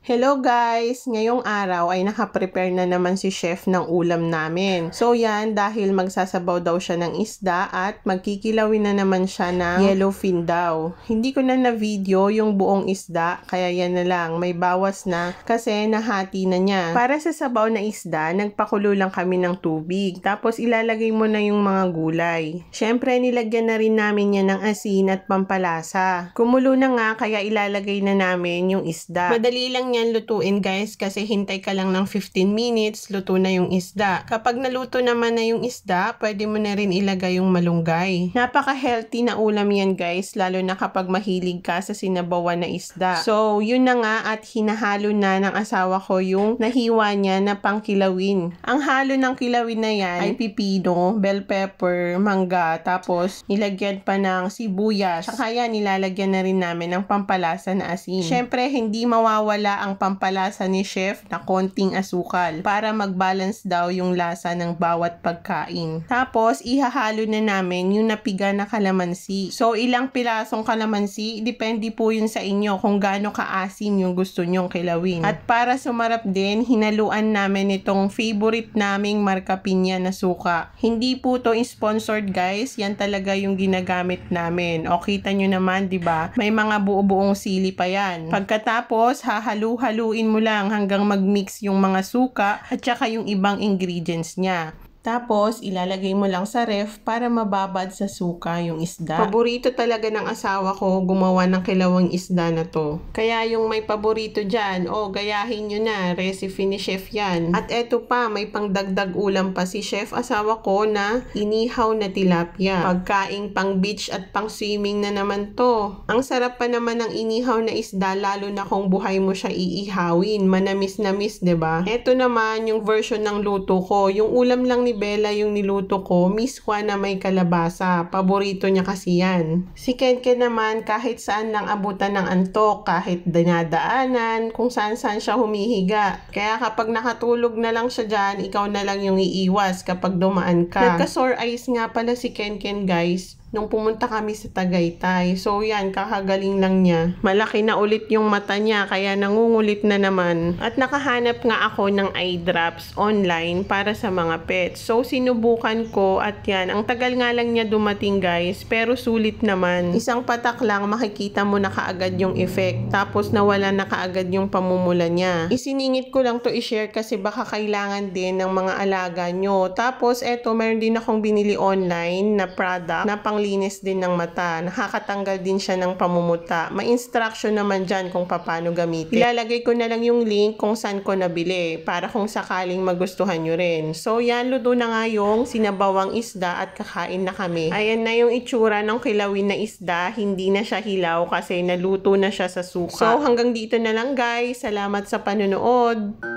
Hello guys! Ngayong araw ay nakaprepare na naman si chef ng ulam namin. So yan, dahil magsasabaw daw siya ng isda at magkikilawin na naman siya ng yellowfin daw. Hindi ko na na-video yung buong isda, kaya yan na lang, may bawas na kasi nahati na niya. Para sa sabaw na isda, nagpakulo lang kami ng tubig. Tapos ilalagay mo na yung mga gulay. Syempre nilagyan na rin namin yan ng asin at pampalasa. Kumulo na nga, kaya ilalagay na namin yung isda. Madali lang yan lutuin guys kasi hintay ka lang ng 15 minutes, luto na yung isda. Kapag naluto naman na yung isda, pwede mo na rin ilagay yung malunggay. Napaka-healthy na ulam yan guys, lalo na kapag mahilig ka sa sinabawan na isda. So, yun na nga at hinahalo na ng asawa ko yung nahiwa niya na pangkilawin. Ang halo ng kilawin na yan ay pipino, bell pepper, mangga, tapos nilagyan pa ng sibuyas. Saka yan, nilalagyan na rin namin ng pampalasa na asin. Syempre, hindi mawawala ang pampalasa ni chef na konting asukal para mag-balance daw yung lasa ng bawat pagkain. Tapos, ihahalo na namin yung napiga na kalamansi. So, ilang pirasong kalamansi, depende po yun sa inyo kung gaano kaasim yung gusto nyong kilawin. At para sumarap din, hinaluan namin itong favorite naming Marca Piña na suka. Hindi po to sponsored guys, yan talaga yung ginagamit namin. O kita nyo naman, 'di ba? May mga buo-buong sili pa yan. Pagkatapos, hahaluin mo lang hanggang mag-mix yung mga suka at saka yung ibang ingredients niya. Tapos, ilalagay mo lang sa ref para mababad sa suka yung isda. Paborito talaga ng asawa ko gumawa ng kilawang isda na to. Kaya yung may paborito dyan, gayahin nyo na. Recipe ni chef yan. At eto pa, may pangdagdag ulam pa si chef asawa ko na inihaw na tilapia. Pagkaing pang beach at pang swimming na naman to. Ang sarap pa naman ng inihaw na isda, lalo na kung buhay mo siya iihawin. Manamis-namis, 'di ba? Eto naman yung version ng luto ko. Yung ulam lang ni Bella yung niluto ko, miswa na may kalabasa. Paborito niya kasi yan. Si Kenken naman, kahit saan lang abutan ng antok, kahit dinadaanan, kung saan-saan siya humihiga. Kaya kapag nakatulog na lang siya dyan, ikaw na lang yung iiwas kapag dumaan ka. Nagka-sore eyes nga pala si Kenken guys nung pumunta kami sa Tagaytay. So yan, kakagaling lang niya. Malaki na ulit yung mata niya, kaya nangungulit na naman. At nakahanap nga ako ng eye drops online para sa mga pets. So sinubukan ko at yan, ang tagal nga lang niya dumating guys, pero sulit naman. Isang patak lang, makikita mo na kaagad yung effect. Tapos nawala na kaagad yung pamumula niya. Isiningit ko lang to i-share kasi baka kailangan din ng mga alaga nyo. Tapos eto, meron din akong binili online na product na panglinis din ng mata. Nakakatanggal din siya ng pamumuta. May instruction naman dyan kung paano gamitin. Ilalagay ko na lang yung link kung saan ko nabili para kung sakaling magustuhan nyo rin. So yan, luto na nga yung sinabawang isda at kakain na kami. Ayan na yung itsura ng kilawin na isda. Hindi na siya hilaw kasi naluto na siya sa suka. So hanggang dito na lang guys. Salamat sa panonood.